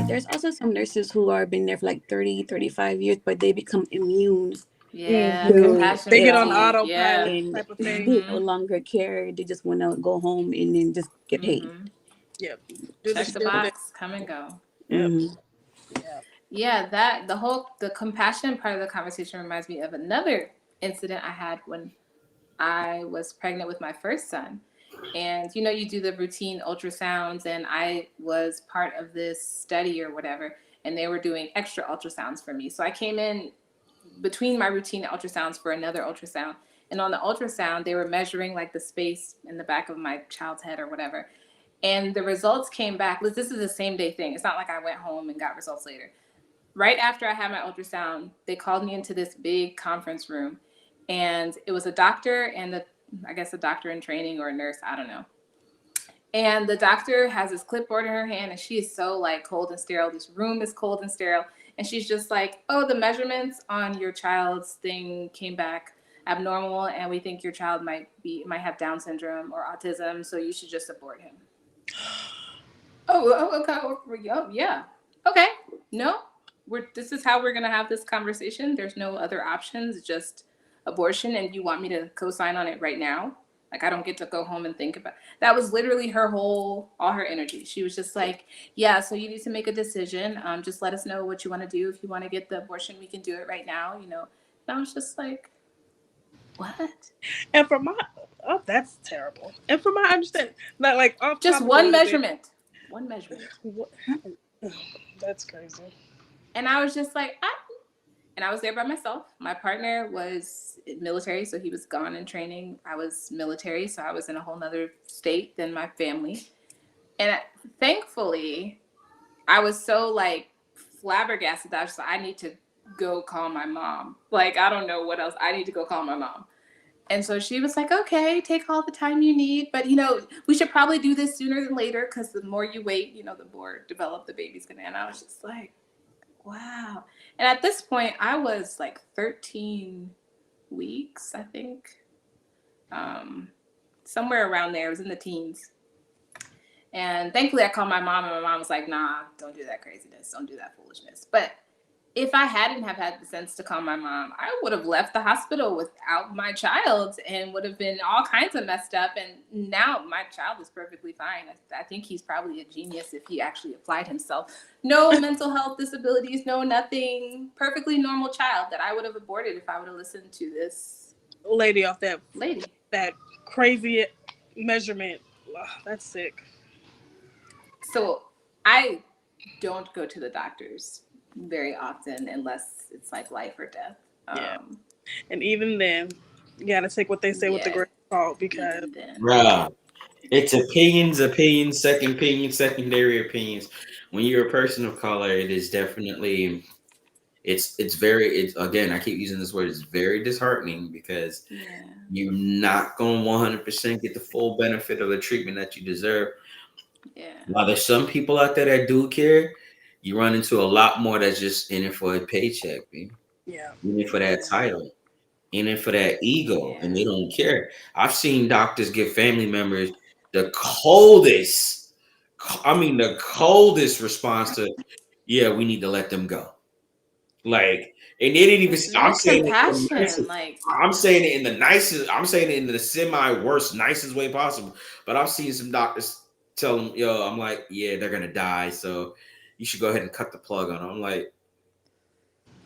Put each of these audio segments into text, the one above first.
There's also some nurses who are been there for like 30, 35 years, but they become immune Yeah, to compassion They get on fatigue, Yeah. autopilot and type of thing. they no longer care. They just want to go home and then just get paid. Yep. Do the Check the shift. box, come and go. Yep. Hmm. Yeah. Yeah, the compassion part of the conversation reminds me of another incident I had when I was pregnant with my first son. And you do the routine ultrasounds, and I was part of this study or whatever, and they were doing extra ultrasounds for me. So I came in between my routine ultrasounds for another ultrasound. And on the ultrasound, they were measuring like the space in the back of my child's head or whatever. And the results came back. This is the same day thing. It's not like I went home and got results later. Right after I had my ultrasound, they called me into this big conference room, and it was a doctor and I guess a doctor in training or a nurse, I don't know. And the doctor has this clipboard in her hand, and she is so like cold and sterile. This room is cold and sterile. And she's just like, oh, the measurements on your child's thing came back abnormal, and we think your child might have Down syndrome or autism, so you should just abort him. Oh, okay. Oh, yeah. Okay. No, this is how we're gonna have this conversation. There's no other options, just abortion, and you want me to co-sign on it right now? Like, I don't get to go home and think about. That was literally all her energy. She was just like, yeah, so you need to make a decision. Just let us know what you want to do. If you want to get the abortion, we can do it right now. And I was just like, what? And that's terrible. And from my understanding, not like off just one measurement. One measurement. That's crazy. And I was just like, and I was there by myself. My partner was military, so he was gone in training. I was military, so I was in a whole nother state than my family. And thankfully, I was so like flabbergasted that I was like, I need to go call my mom. Like, I don't know what else. I need to go call my mom. And so she was like, okay, take all the time you need. But, we should probably do this sooner than later, because the more you wait, the more developed the baby's going to. And I was just like, wow. And at this point, I was like 13 weeks, I think. Somewhere around there. It was in the teens. And thankfully, I called my mom, and my mom was like, nah, don't do that craziness. Don't do that foolishness. But if I hadn't have had the sense to call my mom, I would have left the hospital without my child and would have been all kinds of messed up. And now my child is perfectly fine. I think he's probably a genius if he actually applied himself. No mental health disabilities, no nothing. Perfectly normal child that I would have aborted if I would have listened to this lady off that crazy measurement. Ugh, that's sick. So I don't go to the doctors very often unless it's like life or death. Yeah. And even then, you gotta take what they say with the grain of salt, because it's opinions, second opinion, secondary opinions. When you're a person of color, it is definitely it's again, I keep using this word, it's very disheartening, because you're not going to 100% get the full benefit of the treatment that you deserve. Yeah. While there's some people out there that do care, you run into a lot more that's just in it for a paycheck, baby. Yeah. In it for that title, in it for that ego, and they don't care. I've seen doctors give family members the coldest response to, yeah, we need to let them go. Like, and they didn't even. I'm saying it in the nicest. I'm saying it in the semi-worst, nicest way possible. But I've seen some doctors tell them, "Yo, I'm like, yeah, they're gonna die, so you should go ahead and cut the plug on them." I'm like,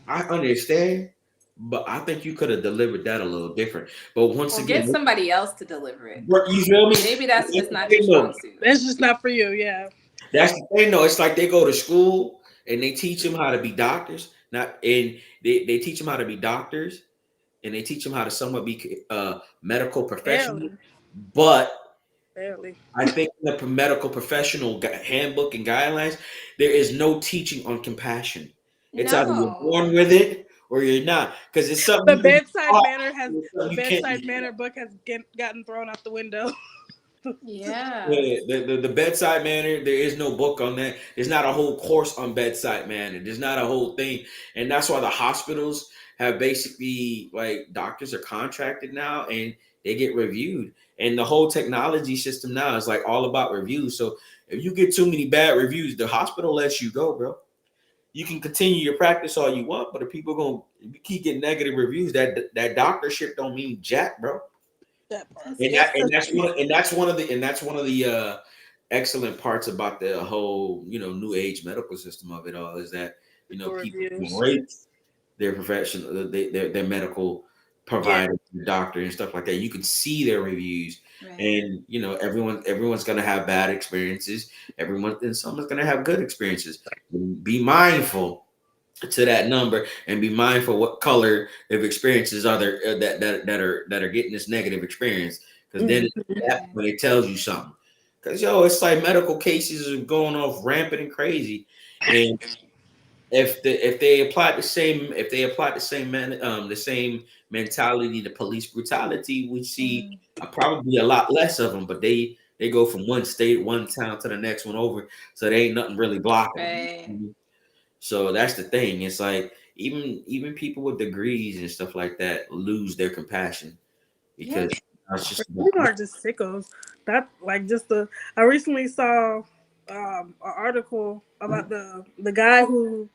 I understand, but I think you could have delivered that a little different. But once again, get somebody else to deliver it. You feel me? Maybe that's just not your strong suit. That's just not for you. Yeah. That's the thing, though. It's like they go to school and they teach them how to be doctors. They teach them how to be doctors, and they teach them how to somewhat be medical professionals. But I think the medical professional handbook and guidelines, there is no teaching on compassion. It's either you're born with it or you're not, because it's something. The bedside manner book has gotten thrown out the window. Yeah. The bedside manner, there is no book on that. There's not a whole course on bedside manner. There's not a whole thing. And that's why the hospitals have basically, like, doctors are contracted now, and they get reviewed. And the whole technology system now is like all about reviews. So if you get too many bad reviews, the hospital lets you go, bro. You can continue your practice all you want, but if people gonna if you keep getting negative reviews, that doctorship don't mean jack, bro. That part. And Yes, that's one of the excellent parts about the whole new age medical system of it all is that people people can reviews. rate their professional their medical Yeah. provider, doctor, and stuff like that. You can see their reviews, Right. and everyone's gonna have bad experiences. Everyone and someone's gonna have good experiences. Be mindful to that number and be mindful what color of experiences are there that are getting this negative experience, because then Mhm. that when it tells you something, because it's like medical cases are going off rampant and crazy, and if they applied the same mentality to police brutality, we see Mm, probably a lot less of them, but they go from one state, one town to the next one over, so there ain't nothing really blocking right. them. So that's the thing. It's like even people with degrees and stuff like that lose their compassion Yeah. because it's just People are just sickos. That like just the I recently saw an article about the guy who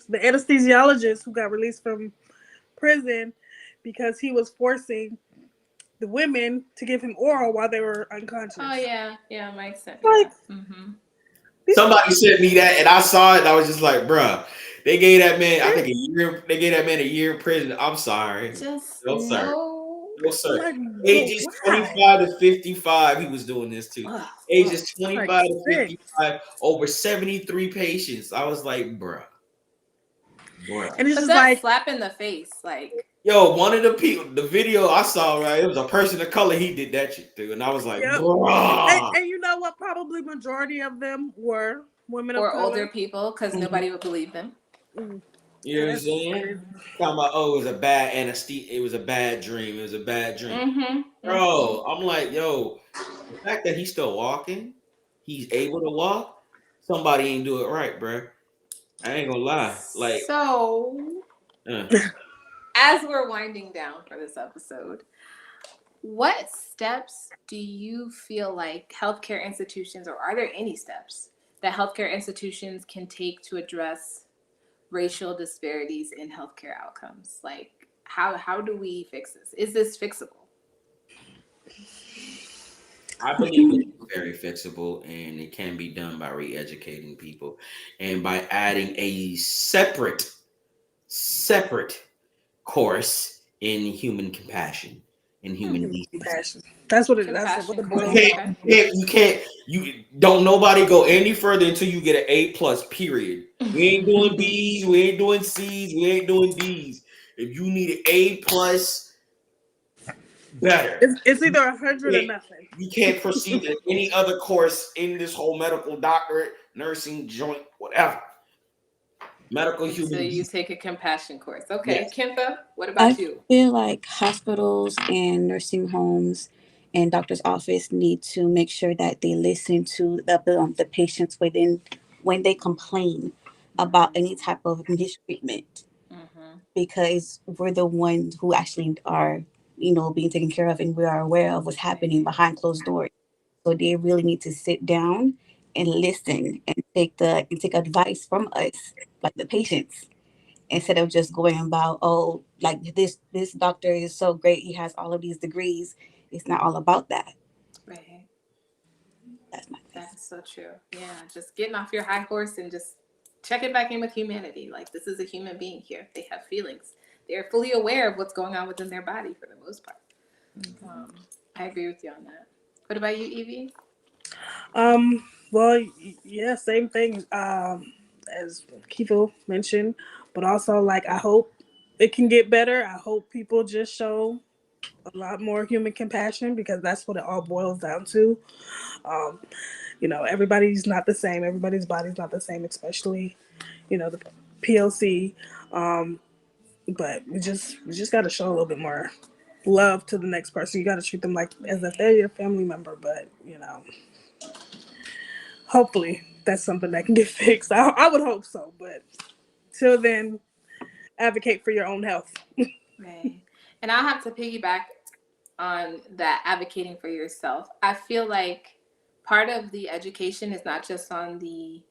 the anesthesiologist who got released from prison because he was forcing the women to give him oral while they were Oh unconscious. yeah. Yeah. Mike sent me Like that. Mm-hmm. these somebody sent me that and I saw it and I was just like, bruh, they gave that man, I people, think they gave that man a year in prison. I'm sorry. Just No, sir. no. No, sir. like Ages why? 25 to 55, he was doing this too. Ugh, ugh. Ages It's like 25 to sick. 55, over 73 patients. I was like, bruh. And it's But just that like slap in the face, like, Yo, one of the people, the video I saw, right? It was a person of color. He did that shit too, and I was like, yep. bruh. And you know what? Probably majority of them were women of or older color. people, because Mhm. nobody would believe them. Mm. You know what I'm That's saying? crazy. Talking about, oh, it was a bad anesthesia. It was a bad dream. It was a bad dream, Mm-hmm. Mm-hmm. bro. I'm like, yo, the fact that he's still walking, he's able to walk. Somebody ain't do it right, bro. I ain't gonna lie. Like, So, uh, as we're winding down for this episode, what steps do you feel like healthcare institutions, or are there any steps that healthcare institutions can take to address racial disparities in healthcare outcomes? Like, how do we fix this? Is this fixable? I believe it's very fixable, and it can be done by re-educating people and by adding a separate course in human compassion and human decency. Compassion. That's what it. That's what Compassion it course. boils Okay. down to. You don't nobody go any further until you get an A plus. Period. We ain't doing B's, we ain't doing C's, we ain't doing D's. If you need an A plus, better. It's either 100 or You nothing. you can't proceed to any other course in this whole medical doctorate, nursing joint, whatever. Medical Until human you decency. take a compassion course. Okay. Yes. Kenfa, what I about you? feel like hospitals and nursing homes and doctor's office need to make sure that they listen to the patients when they complain about any type of mistreatment, Mm-hmm. because we're the ones who actually are, being taken care of, and we are aware of what's happening Right. behind closed doors. So they really need to sit down and listen and take advice from us, like the patients, instead of just going about, oh, like this doctor is so great, he has all of these degrees. It's not all about that. Right. That's my That piece. is so true. Yeah. Just getting off your high horse and just checking back in with humanity. Like, this is a human being here. They have feelings. They're fully aware of what's going on within their body for the most part. Um, I agree with you on that. What about you, Evie? Well, yeah, same thing. As Kivo mentioned, but also like I hope it can get better. I hope people just show a lot more human compassion because that's what it all boils down to. Um, everybody's not the same. Everybody's body's not the same, especially the PLC. Um, but we just got to show a little bit more love to the next person. You got to treat them like as if they're your family member. But hopefully that's something that can get fixed. I would hope so. But till then, advocate for your own health. Right. And I'll have to piggyback on that advocating for yourself. I feel like part of the education is not just on the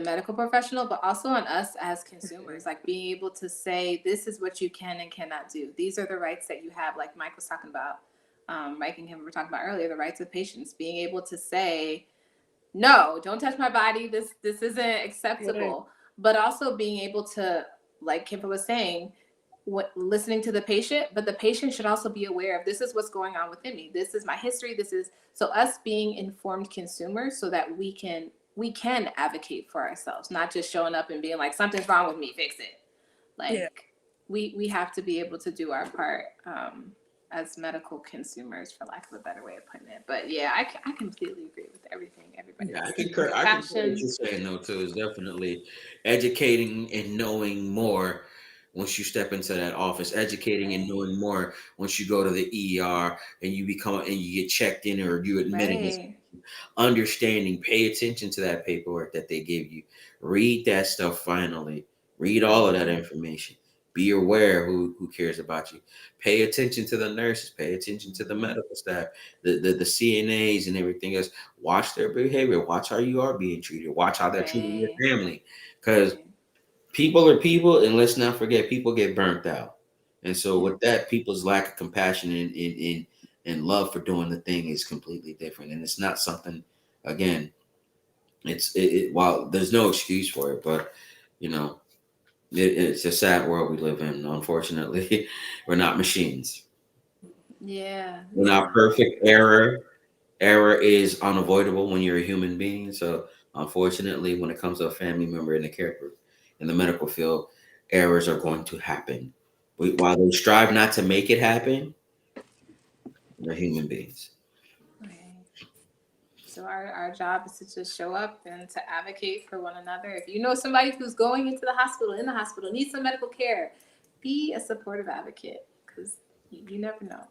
medical professional, but also on us as consumers, like being able to say, this is what you can and cannot do. These are the rights that you have, like Mike was talking about, Mike and him were talking about earlier, the rights of patients, being able to say, no, don't touch my body. This isn't acceptable. But also being able to, like Kimpa was saying, listening to the patient, but the patient should also be aware of, this is what's going on within me. This is my history. This is, so us being informed consumers so that we can advocate for ourselves, not just showing up and being like, something's wrong with me, fix it. Like we have to be able to do our part as medical consumers, for lack of a better way of putting it. But yeah, I completely agree with everything everybody Yeah, was I saying. concur. I concur what Compassion, you're saying though too. Is definitely educating and knowing more once you step into that office. Educating and right, knowing more once you go to the ER and you become and you get checked in or you admitted. right, Understanding, pay attention to that paperwork that they give you. Read that stuff finally. Read all of that mm-hmm. information. Be aware who cares about you. Pay attention to the nurses. Pay attention to the Mm-hmm. medical staff, the CNAs and everything else. Watch their behavior. Watch how you are being treated. Watch how they're treating your Right, family. Because right, people are people, and let's not forget, people get burnt out. And so yeah, with that, people's lack of compassion and love for doing the thing is completely different. And it's not something, again, while there's no excuse for it, but you know, it's a sad world we live in. Unfortunately, we're not machines. yeah, We're not yeah. perfect. Error is unavoidable when you're a human being. So unfortunately, when it comes to a family member in the care group in the medical field, errors are going to happen. While they strive not to make it happen, they're human beings. Right. So our job is to just show up and to advocate for one another. If you know somebody who's going into the hospital, in the hospital, needs some medical care, be a supportive advocate, because you never know.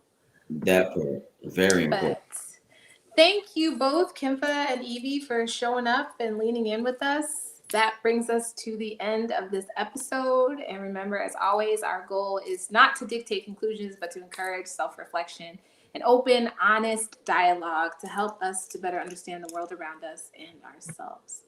That part, very important. But thank you both, Kimpa and Evie, for showing up and leaning in with us. That brings us to the end of this episode. And remember, as always, our goal is not to dictate conclusions, but to encourage self reflection and open, honest dialogue to help us to better understand the world around us and ourselves.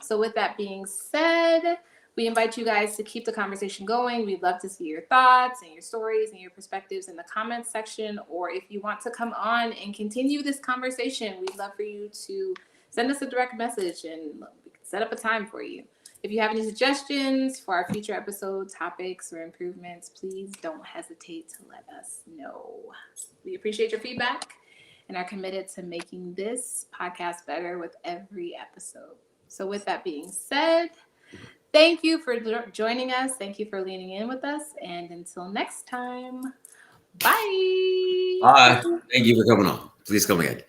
So, with that being said, we invite you guys to keep the conversation going. We'd love to see your thoughts and your stories and your perspectives in the comments section. Or if you want to come on and continue this conversation, we'd love for you to send us a direct message and we can set up a time for you. If you have any suggestions for our future episode topics or improvements, please don't hesitate to let us know. We appreciate your feedback and are committed to making this podcast better with every episode. So, with that being said, thank you for joining us. Thank you for leaning in with us. And until next time, bye. Bye. Thank you for coming on. Please come again.